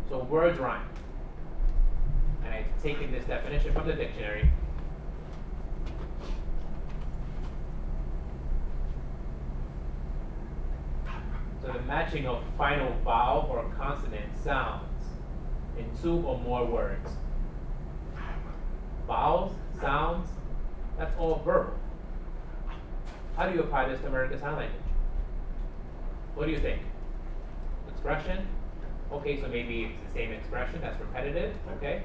So words rhyme. And I've taken this definition from the dictionary. So the matching of final vowel or consonant sounds in two or more words. Vowels, sounds, that's all verbal. How do you apply this to American Sign Language? What do you think? Expression? Okay, so maybe it's the same expression that's repetitive, okay?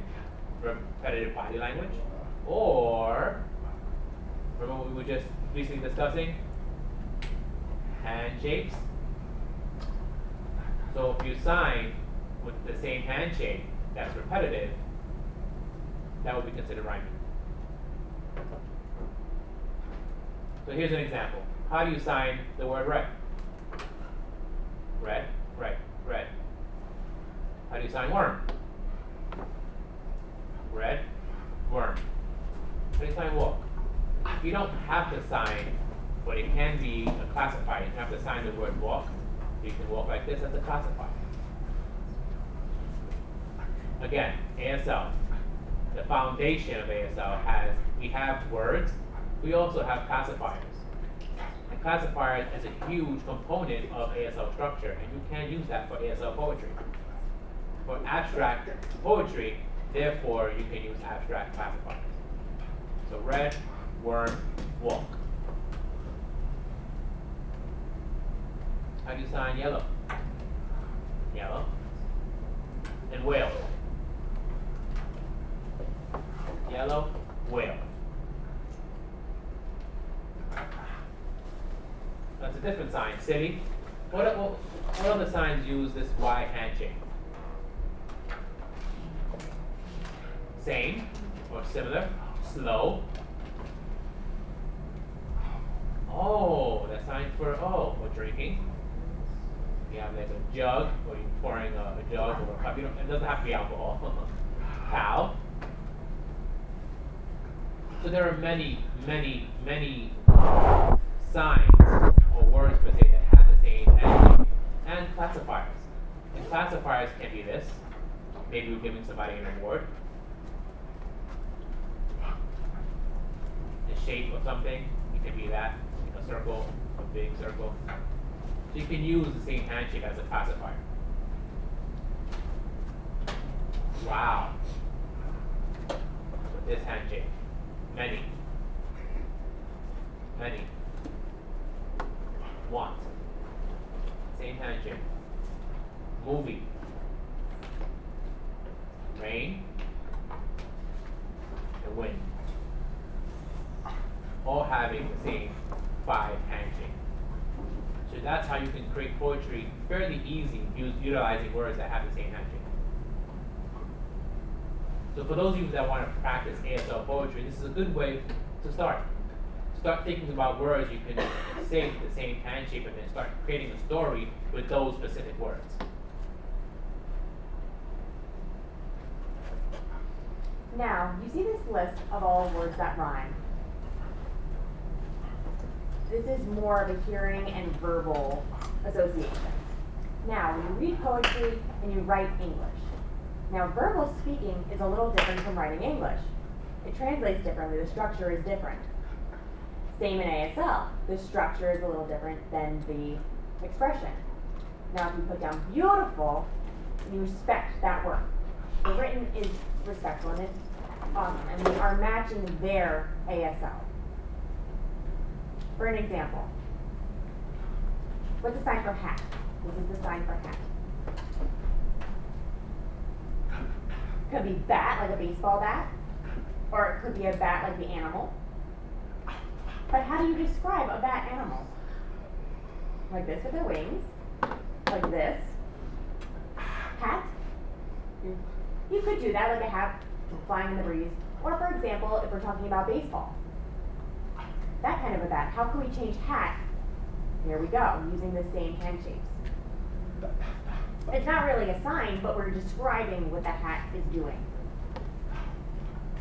Repetitive body language. Or, remember what we were just recently discussing? Handshapes. So if you sign with the same handshake that's repetitive, that would be considered rhyming. So here's an example. How do you sign the word red? Red, red, red. How do you sign worm? Red, worm. How do you sign walk? You don't have to sign, but it can be a classifier. You have to sign the word walk. You can walk like this as a classifier. Again, ASL. The foundation of ASL we have words, we also have classifiers. And classifiers is a huge component of ASL structure, and you can use that for ASL poetry. For abstract poetry, therefore, you can use abstract classifiers. So red, worm, walk. How do you sign yellow? Yellow. And whale. Yellow, whale. That's a different sign. City. What other signs use this Y handshake? Same or similar. Slow. Oh, that sign for drinking. You have like a jug, or you're pouring a jug or a cup. It doesn't have to be alcohol. Cow. So there are many, many, many signs or words per se that have the same handshake. And classifiers. And classifiers can be this. Maybe we're giving somebody an award. The shape of something, it can be that. A circle, a big circle. So you can use the same handshake as a classifier. Wow. With this handshake. Many. Many. Want. Same handshake. Movie. Rain. And wind. All having the same 5 handshake. So that's how you can create poetry fairly easy utilizing words that have the same handshake. So for those of you that want to practice ASL poetry, this is a good way to start. Start thinking about words you can say with the same handshake and then start creating a story with those specific words. Now, you see this list of all words that rhyme. This is more of a hearing and verbal association. Now, when you read poetry and you write English. Now, verbal speaking is a little different from writing English. It translates differently. The structure is different. Same in ASL. The structure is a little different than the expression. Now, if you put down beautiful, you respect that word. The written is respectful, and it's awesome. And we are matching their ASL. For an example, what's the sign for hat? This is the sign for hat. Could be bat, like a baseball bat, or it could be a bat like the animal. But how do you describe a bat animal? Like this with their wings, like this. Hat. You could do that, like a hat flying in the breeze. Or for example, if we're talking about baseball. That kind of a bat. How can we change hat? Here we go, using the same handshapes. It's not really a sign, but we're describing what the hat is doing.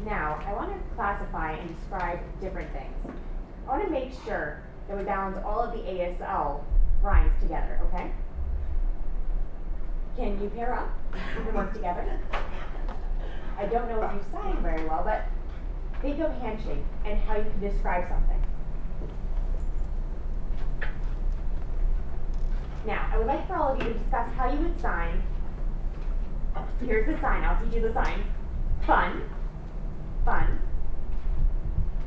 Now, I want to classify and describe different things. I want to make sure that we balance all of the ASL rhymes together, okay? Can you pair up and work together? I don't know if you sign very well, but think of handshake and how you can describe something. Now, I would like for all of you to discuss how you would sign. Here's the sign, I'll teach you the signs. Fun, fun.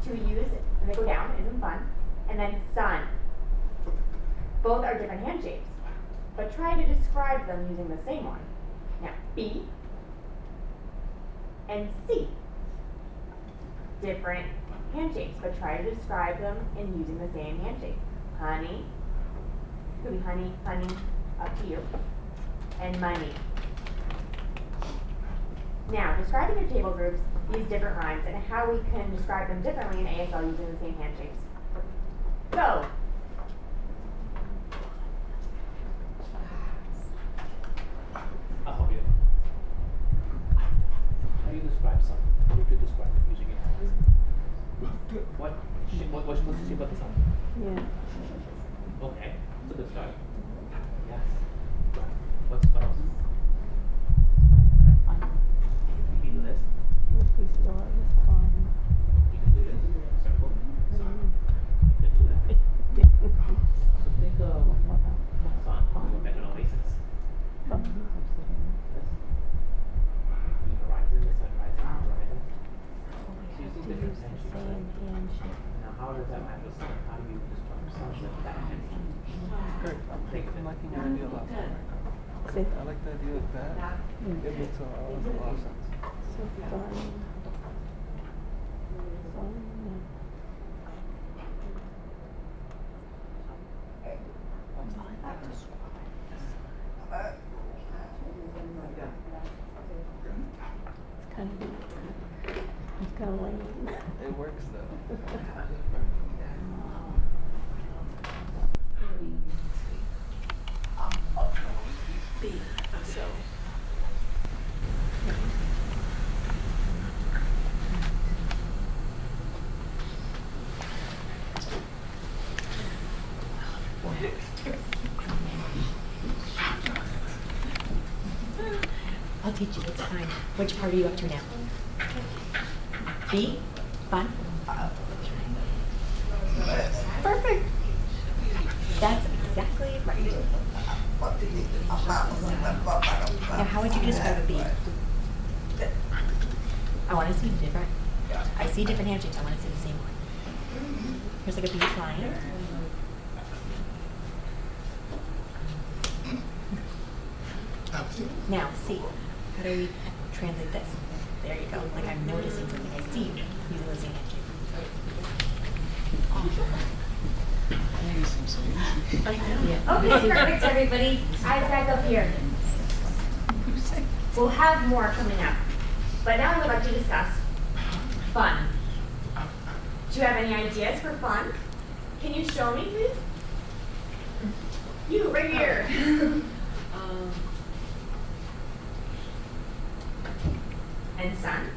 To use, and they go down, isn't fun. And then sun. Both are different handshapes, but try to describe them using the same one. Now, B and C. Different handshapes, but try to describe them in using the same handshake. Honey, could be honey, honey, up to you. And money. Now, describing your table groups, these different rhymes, and how we can describe them differently in ASL using the same handshapes. Go! I'll help you. How do you describe something? How would you describe it using it? What's supposed to say about the sun? Yeah. Okay, that's a good start. Yes. What else? You can do this. We start with fun. You can do this. Circle. Sun. You can do that. So think of sun. Like an oasis. Fun. The horizon, the sun rising on the horizon. So you see To different use the handshapes. same handshake. Now, how does that match the sun? How do you describe the sun with that handshake? Great. I'm liking your idea a lot. Say I like the idea of that. It makes a lot of sense. so fun. Fun. It's kind of lame. It works though. B. So. I'll teach you, it's fine. Which part are you up to now? B? Fun? Perfect. That's exactly right. Now, how would you describe a B? I want to see different. I see different handshakes. I want to see the same one. Here's like a B flying. Now, C. How do we translate this? There you go. Like I'm noticing something I see using the same handshake. I know. Yeah. Okay, perfect, everybody. Eyes back up here. We'll have more coming up. But now I would like to discuss fun. Do you have any ideas for fun? Can you show me, please? You, right here. And sun.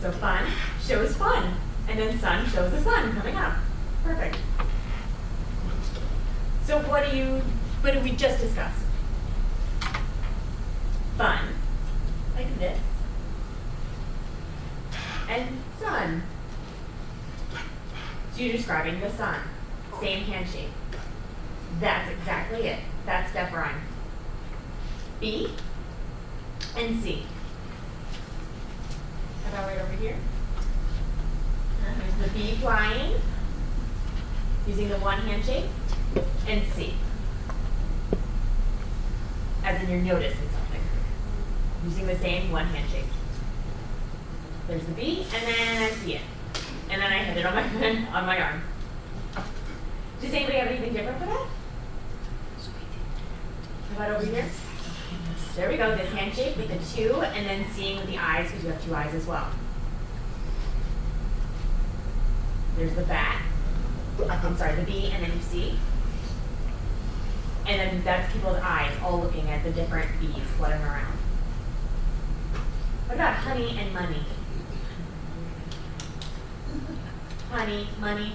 So fun shows fun. And then sun shows the sun coming up. Perfect. So what did we just discuss? Fun, like this. And sun. So you're describing the sun. Same handshake. That's exactly it. That's step rhyme. B and C. How about right over here? There's the B flying, using the one handshake, and C. As in you're noticing something. Using the same one handshake. There's the B, and then I see it. And then I hit it on my arm. Does anybody have anything different for that? How about over here? There we go, this handshake with the two, and then seeing with the eyes, because you have two eyes as well. There's the bat. I'm sorry, the B, and then you see. And then that's people's eyes all looking at the different bees fluttering around. What about honey and money? Honey, money.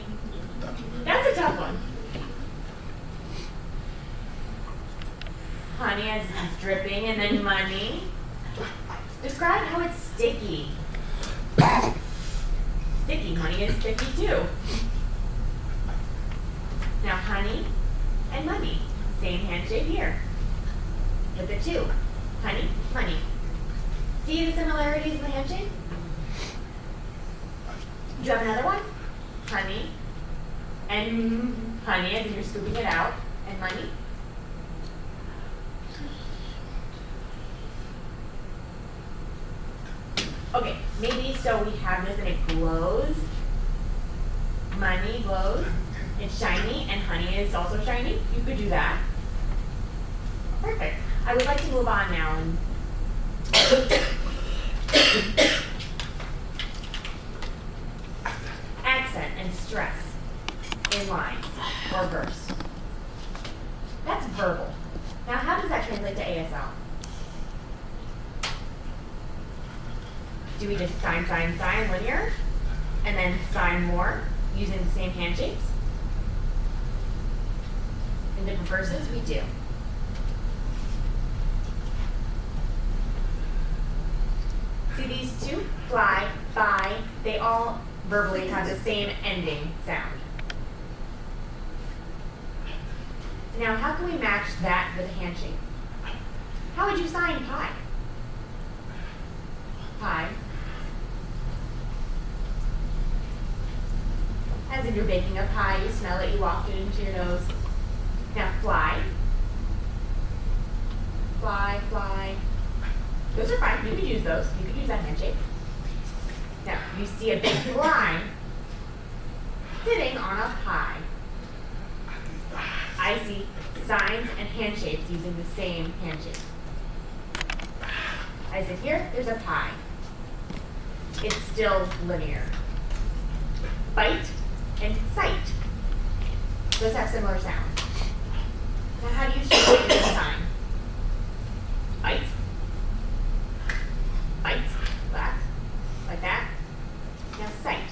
That's a tough one. honey as it's dripping, and then money. Describe how it's sticky. Sticky, honey is sticky too. Now honey and money, same handshake here. With the two, honey, money. See the similarities in the handshake? Do you have another one? Honey and honey as if you're scooping it out, and money. Okay, maybe so we have this and it glows. Money glows. It's shiny and honey is also shiny. You could do that. Perfect. I would like to move on now and accent and stress in lines or verse. That's verbal. Now how does that translate to ASL? Do we just sign linear, and then sign more using the same handshapes? In different verses, we do. See these two? Fly, buy, they all verbally have the same ending sound. Now, how can we match that with a handshake? How would you sign pie? Pie. As if you're baking a pie, you smell it, you waft it into your nose. Now fly. Fly, fly. Those are fine, you could use those. You could use that handshake. Now, you see a big line sitting on a pie. I see signs and handshapes using the same handshake. I said here, there's a pie. It's still linear. Bite and sight. Those have similar sounds. Now how do you shape this sign? Bite. Bite. Black. Like that. Now sight.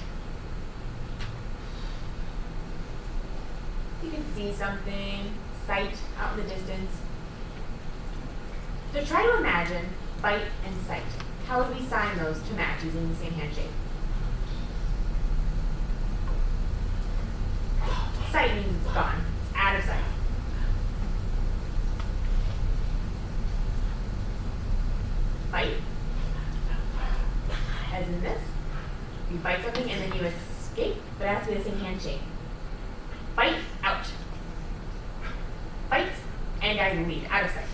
You can see something, sight out in the distance. So try to imagine bite and sight. How would we sign those to match using the same handshake? Sight means it's gone. It's out of sight. Bite. As in this. You bite something and then you escape, but it has to be the same handshake. Bite, out. Bite, and I leave, out of sight.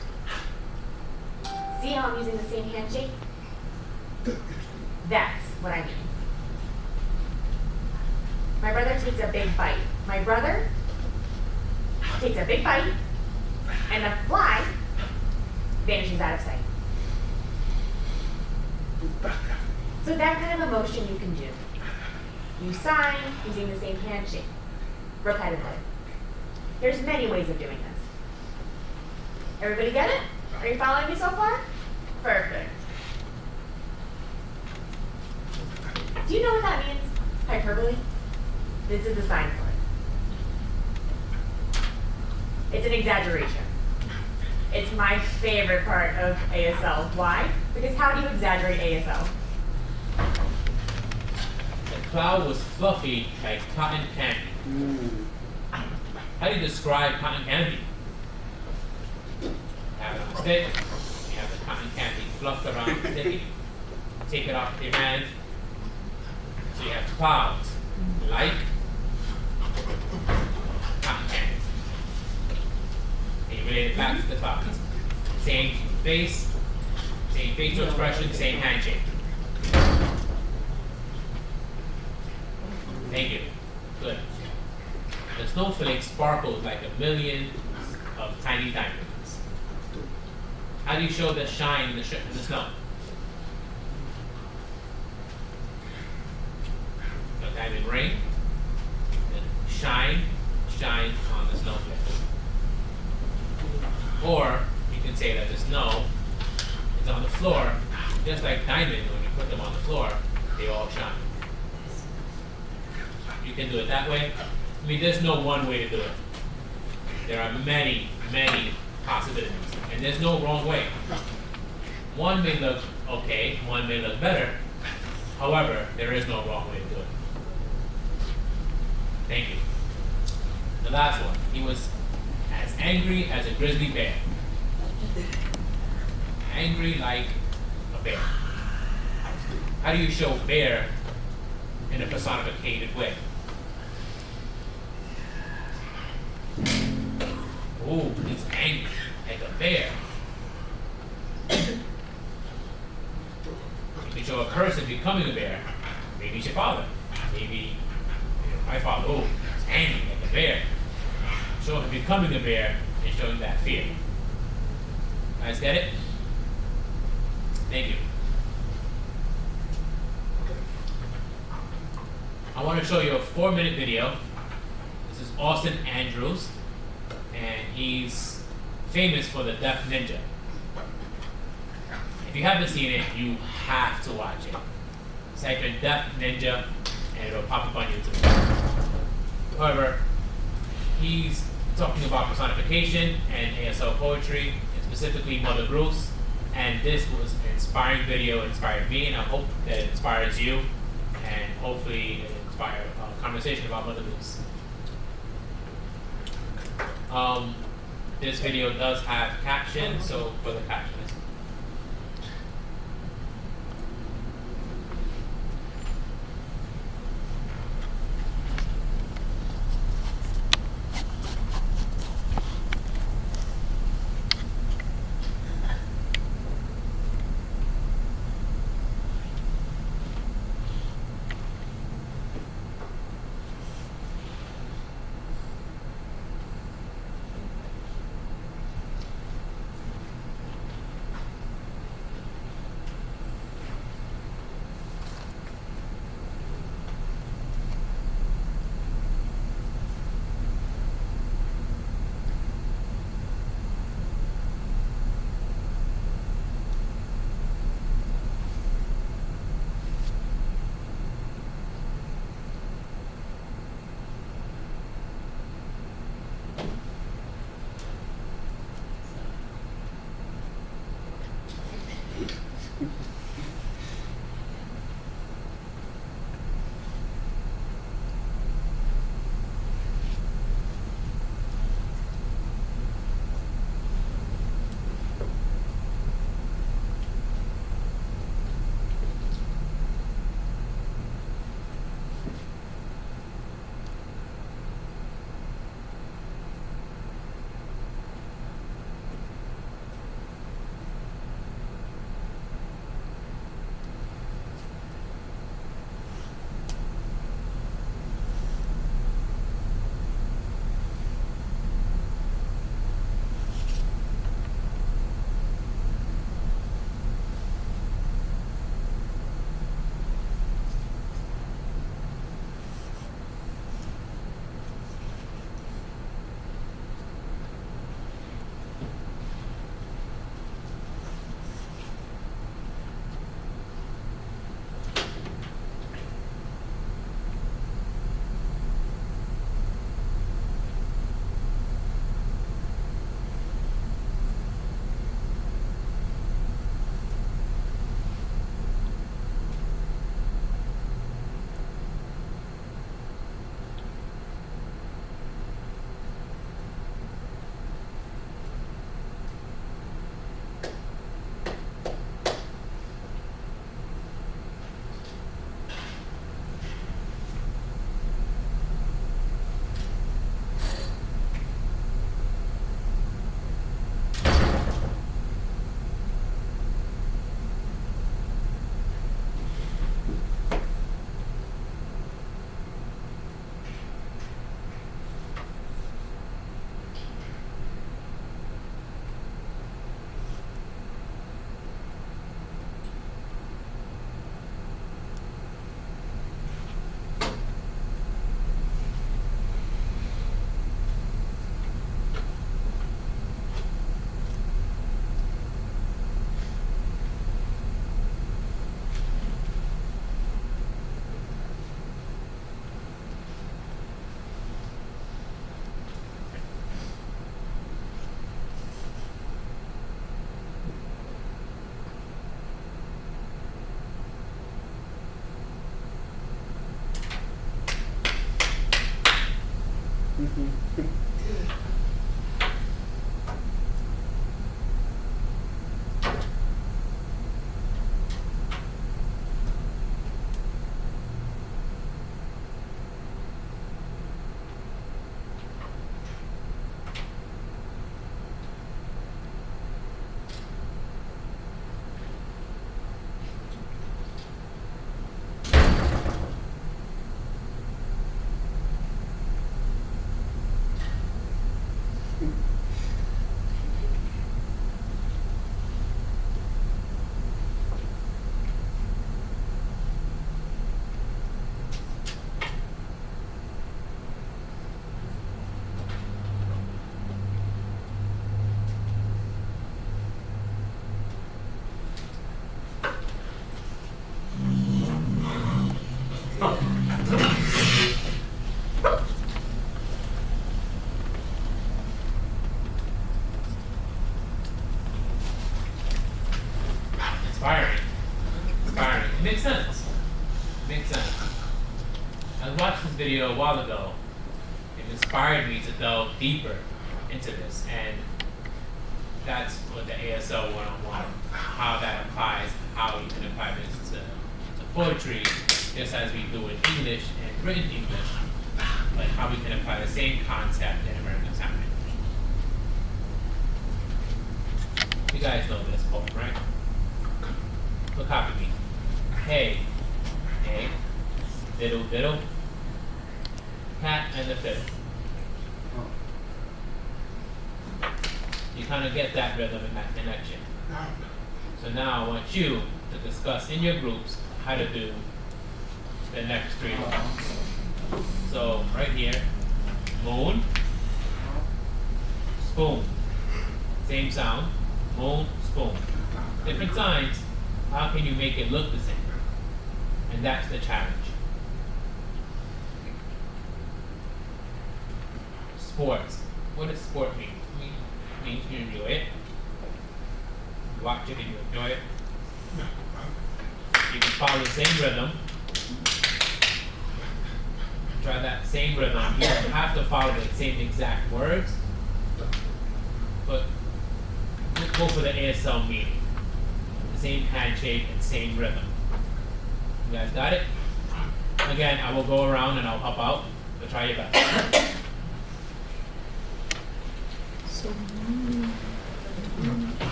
See how I'm using the same handshake? That's what I mean. My brother takes a big bite. My brother takes a big bite, and the fly vanishes out of sight. So that kind of emotion you can do. You sign using the same handshake, repetitively. There's many ways of doing this. Everybody get it? Are you following me so far? Perfect. Do you know what that means? Hyperbole? This is the sign for it. It's an exaggeration. It's my favorite part of ASL. Why? Because how do you exaggerate ASL? The cloud was fluffy like cotton candy. How do you describe cotton candy? You have it on a stick, you have the cotton candy fluffed around the stick, take it off with your hand, so you have clouds like cotton candy. And you relate it back to the clouds. Same facial expression, same handshake. Thank you. Good. The snowflake sparkles like a million of tiny diamonds. How do you show the shine in the snow? A diamond ring. Then shine on the snowflake. Or you can say that the snow is on the floor, just like diamonds. When you put them on the floor, they all shine. You can do it that way. There's no one way to do it. There are many possibilities. And there's no wrong way. One may look okay, one may look better. However, there is no wrong way to do it. Thank you. The last one. He was as angry as a grizzly bear. Angry like a bear. How do you show bear in a personificated way? Ooh, he's angry like a bear. You can show a person becoming a bear. Maybe it's your father. Maybe my father. Oh, he's angry like a bear. Show him becoming a bear and showing that fear. Guys get it? Thank you. I want to show you a 4-minute video. This is Austin Andrews, and he's famous for the Deaf Ninja. If you haven't seen it, you have to watch it. Type in Deaf Ninja, and it'll pop up on YouTube. However, he's talking about personification and ASL poetry, and specifically Mother Bruce. And this was an inspiring video. It inspired me, and I hope that it inspires you, and hopefully it inspires a conversation about Mother Bruce. This video does have captions, so for the captions. Inspiring. Inspiring. It makes sense. It makes sense. I watched this video a while ago. It inspired me to delve deeper into this, and that's what the ASL 101, how that applies, how you can apply this to poetry, just as we do in English and written English, but how we can apply the same concept in American Sign Language. You guys know this poem, right? Look, copy me. Hey, hey, diddle diddle, cat and the fiddle. You kind of get that rhythm and that connection. So now I want you to discuss in your groups how to do the next three lines. So right here, moon, spoon. Same sound, moon, spoon. Different signs, how can you make it look the same? And that's the challenge. Sports. What does sport mean? It means you enjoy it. You watch it and you enjoy it. You can follow the same rhythm. Try that same rhythm. You don't have to follow the same exact words, but go for the ASL meaning. The same handshake and same rhythm. You guys got it? Again, I will go around and I'll help out, but try your best.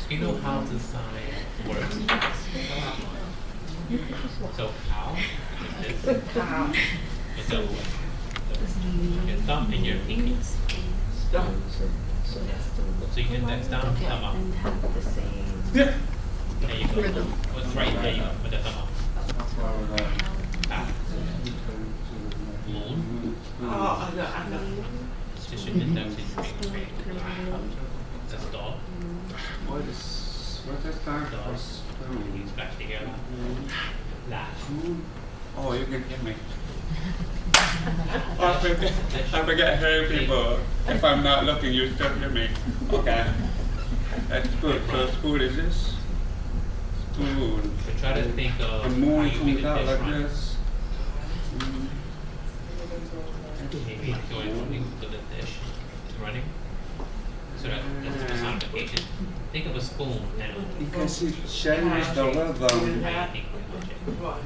You know how to sign words. So how is this? How. So your thumb and your pinky. So you get that down, thumb up. And have the same. There you go. What's right there? You go with the thumb up. Ah. Moon. Just your index is straight. That's dog. What is time for Dog. spoon? You scratch together. Laugh. Oh, you can hear me. I forget hearing people. If I'm not looking, you still hear me. Okay. That's good. So spoon is this? Spoon. So try to think of The how moon you make comes a out dish like run. this. Maybe going with the dish running. So that's the personification. Think of a spoon and Because he changed the rhythm. how you think we will change.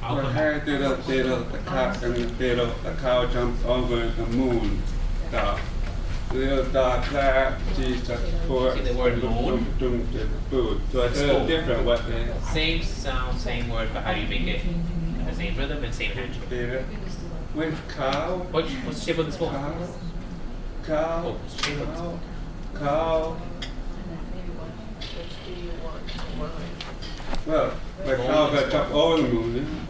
I'll The come hair back. the cock and the cow jumps over the moon. The clap, Jesus, for See the word moon? Food. So it's a little different what they Same sound, same word, but how do you make it the same rhythm and same handshake? did. With cow, What's the shape of the spoon? cow, Oh, shape of the cow, spoon. cow. Well, the cow that jump over the moon.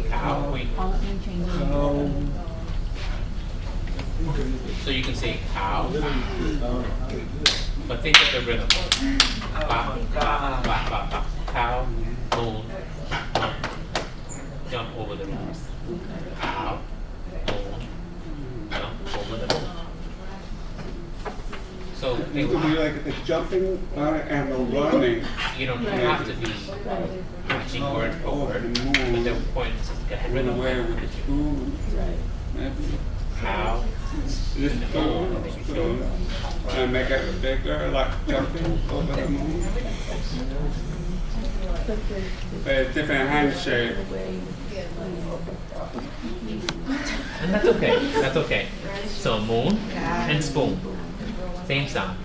Cow. Wait. Cow. So you can say cow, but think of the rhythm. Ba, ba, ba, ba, ba. Cow, moon, jump over the moon. Cow, moon, jump over the moon. So It think, would be like the jumping and the running. you don't have to be matching word for word. But the point is to get Run rhythm. away with the spoon. Maybe. Cow. This spoon. And make it bigger, like jumping over the moon. But it's different hand shape. And that's okay. That's okay. So moon and spoon. Same sound.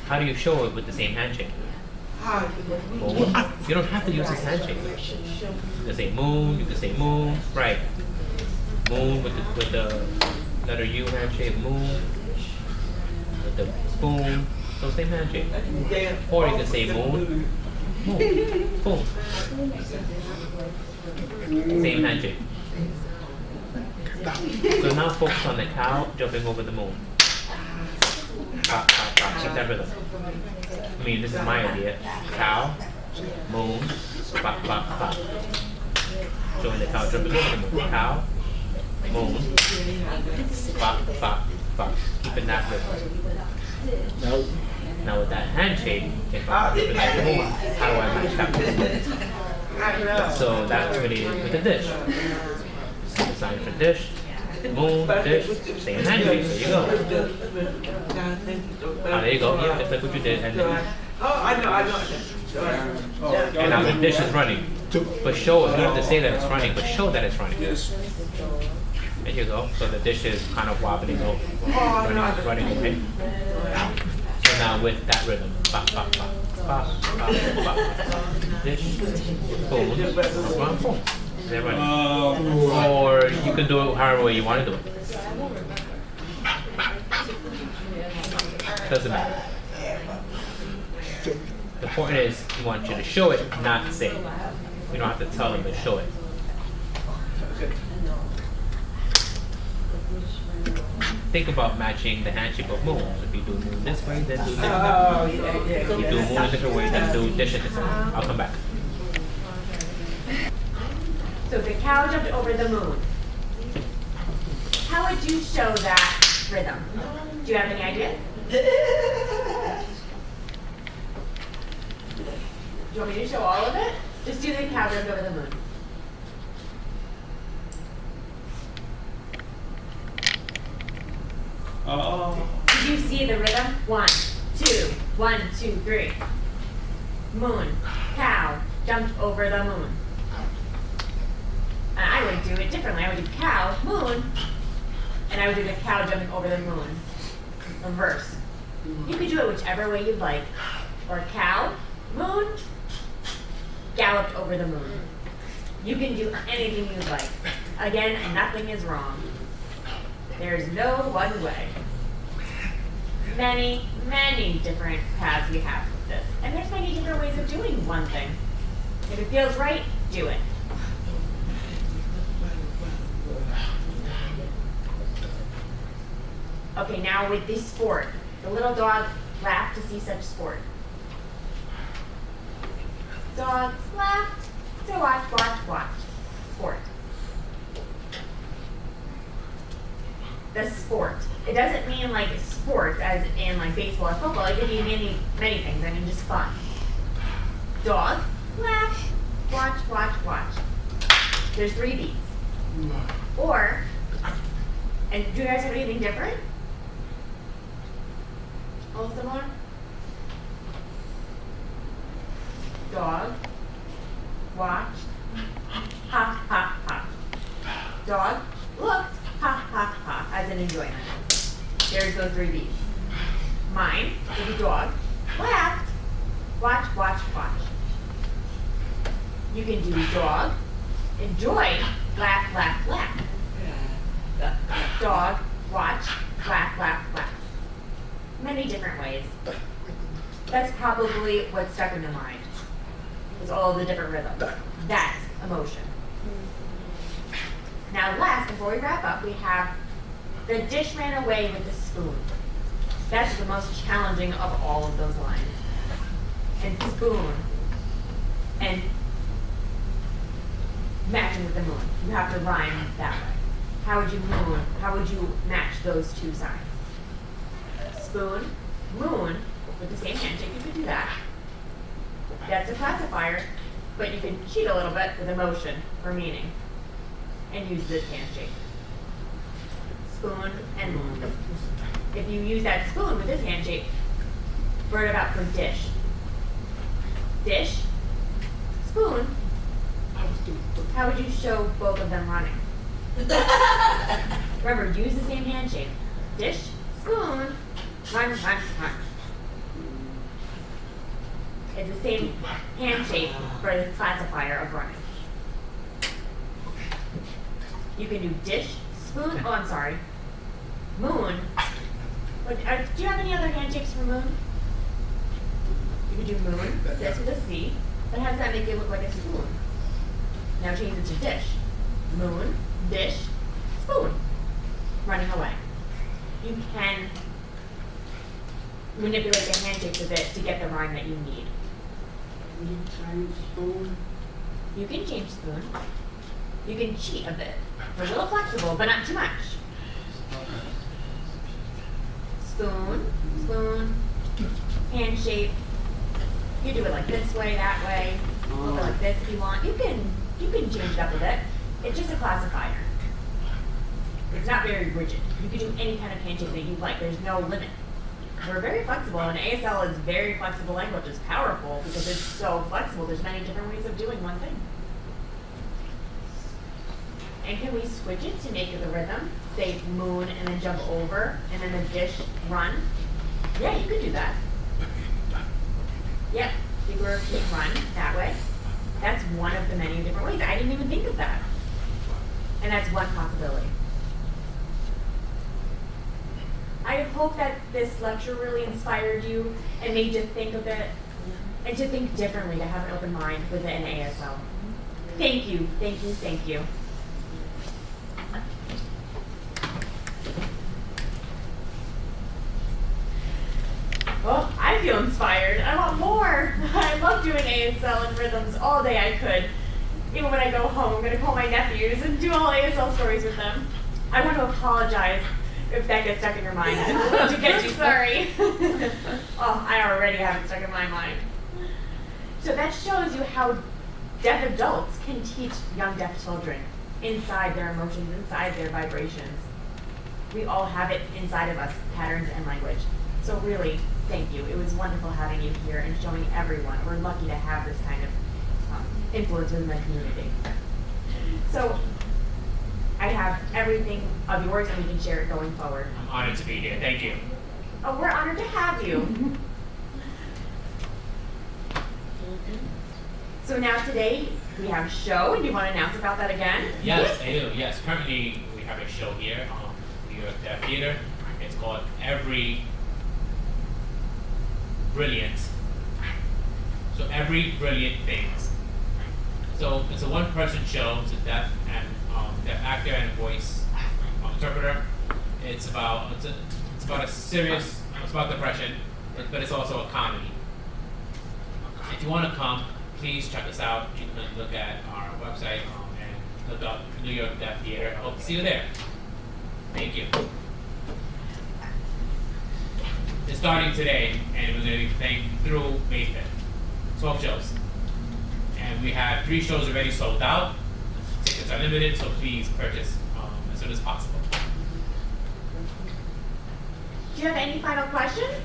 How do you show it with the same handshake? Moon. You don't have to use this handshake. You can say moon, you can say moon, right. Moon with the letter U handshake, moon. With the spoon, so same handshake. Or you can say moon, moon, spoon. Same handshake. So now focus on the cow jumping over the moon. Pop, pop, pop, keep that rhythm. I mean, this is my idea. Cow, moon, pop, pop, pop. Showing the cow jumping over the moon. Cow, moon, pop, pop, pop. Keeping that rhythm. Now with that handshake, if I'm jumping over the moon, how do I match that? So that's really with the dish. The sign for dish, moon, dish, same handshake. There you go. There you go. Yeah, just like what you did. And then, and now the dish is running. But show it. You don't have to say that it's running, but show that it's running. Yes. There you go. So the dish is kind of wobbling over, running okay. So now with that rhythm, pop, pop, pop, pop, pop, pop. Dish, spoon, run, boom. They're running. Or you can do it however way you want to do it. Doesn't matter. The point is, we want you to show it, not say it. We don't have to tell them to show it. Think about matching the handshake of moons. If you do moon this way, then do dish that way. If you do moon a different way, then do dish a different way. I'll come back. So the cow jumped over the moon. How would you show that rhythm? Do you have any ideas? Do you want me to show all of it? Just do the cow jumped over the moon. Did you see the rhythm? 1, 2, 1, 2, 3. Moon, cow, jumped over the moon. And I would do it differently. I would do cow, moon, and I would do the cow jumping over the moon. Reverse. You could do it whichever way you'd like. Or cow, moon, galloped over the moon. You can do anything you'd like. Again, nothing is wrong. There's no one way. Many, many different paths we have with this. And there's many different ways of doing one thing. If it feels right, do it. Okay, now with this sport. The little dog laughed to see such sport. Dog laughed to watch, watch, watch. Sport. The sport. It doesn't mean like sports as in like baseball or football. It could mean many things. I mean just fun. Dog, laugh, watch, watch, watch. There's 3 beats. Or, and do you guys have anything different? All similar? Dog, watched, ha, ha, ha. Dog, looked, ha, ha, ha, as in enjoyment. There's those 3 beats. Mine would be dog, laughed, watch, watch, watch. You can do dog, enjoy, laugh, laugh, laugh. Dog, watch, laugh, laugh, laugh. Many different ways. That's probably what stuck in your mind. Is all the different rhythms. That's emotion. Now last, before we wrap up, we have the dish ran away with the spoon. That's the most challenging of all of those lines. And spoon and matching with the moon. You have to rhyme that way. How would you match those 2 signs? Spoon, moon, with the same handshake, you could do that. That's a classifier. but you can cheat a little bit with emotion or meaning and use this handshake. Spoon and moon. If you use that spoon with this handshake, word it out for dish. Dish, spoon. How would you show both of them running? Remember, use the same handshake. Dish, spoon, run, run, run. It's the same handshake for the classifier of running. You can do dish, spoon, oh I'm sorry, moon. Do you have any other handshakes for moon? You could do moon, this with a C, but how does that make it look like a spoon? Now change it to dish. Moon, dish, spoon. Running away. You can manipulate the handshakes a bit to get the rhyme that you need. You change spoon. You can change spoon. You can cheat a bit. We're a little flexible, but not too much. Spoon, spoon, handshake. You do it like this way, that way, a little bit like this if you want. You can change it up a bit. It's just a classifier. It's not very rigid. You can do any kind of handshake that you like. There's no limit. We're very flexible, and ASL is very flexible language. It's powerful because it's so flexible. There's many different ways of doing one thing. And can we switch it to make it the rhythm? Say moon and then jump over, and then the dish run? Yeah, you could do that. Yep, you can repeat run that way. That's one of the many different ways. I didn't even think of that. And that's one possibility. I hope that this lecture really inspired you and made you think a bit and to think differently, to have an open mind within ASL. Thank you, thank you, thank you. Well, I feel inspired. I want more. I love doing ASL and rhythms all day I could. Even when I go home, I'm going to call my nephews and do all ASL stories with them. I want to apologize if that gets stuck in your mind. To get you sorry. Oh, I already have it stuck in my mind. So that shows you how deaf adults can teach young deaf children inside their emotions, inside their vibrations. We all have it inside of us, patterns and language. So really, thank you. It was wonderful having you here and showing everyone. We're lucky to have this kind of influence within the community. So I have everything of yours and we can share it going forward. I'm honored to be here. Thank you. Oh, we're honored to have you. So now today we have a show, and do you want to announce about that again? Yes, I do. Yes, currently we have a show here on New York Deaf Theater. It's called Every Brilliant. So Every Brilliant Things. So it's a one-person show. It's a deaf and deaf actor and voice interpreter. It's about a serious. It's about depression, but it's also a comedy. If you want to come, please check us out. You can look at our website and look up New York Deaf Theater. I hope to see you there. Thank you. It's starting today, and we're going to be playing through May 5th. 12 shows. And we have 3 shows already sold out. Tickets are limited, so please purchase as soon as possible. Do you have any final questions?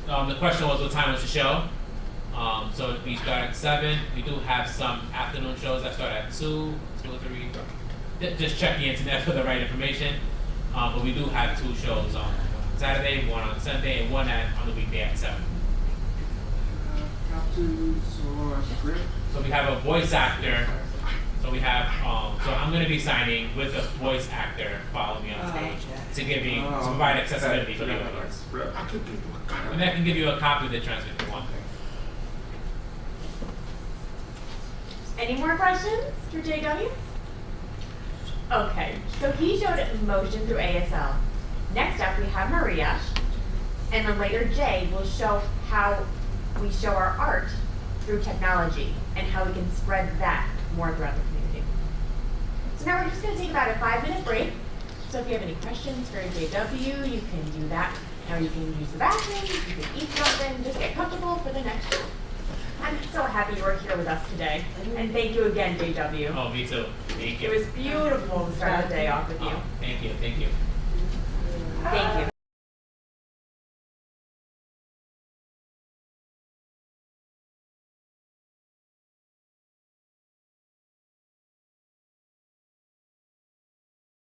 The question was, what time was the show? So we start at 7. We do have some afternoon shows that start at 2, 2 or 3. Just check the internet for the right information. But we do have 2 shows on Saturday, 1 on Sunday, and 1 on the weekday at 7. So we have a voice actor. So we have, so I'm going to be signing with a voice actor following me on stage to provide accessibility for the audience. And I can give you a copy of the transcript if you want. Any more questions for JW? Okay, so he showed emotion through ASL. Next up we have Maria, and then later Jay will show how we show our art through technology and how we can spread that more throughout the community. So now we're just going to take about a 5-minute break. So if you have any questions for JW, you can do that. Now you can use the bathroom, you can eat something, just get comfortable for the next show. I'm so happy you were here with us today, and thank you again, JW. Oh, me too. Thank you. It was beautiful to start the day off with you. Oh, thank you. Thank you. Thank you.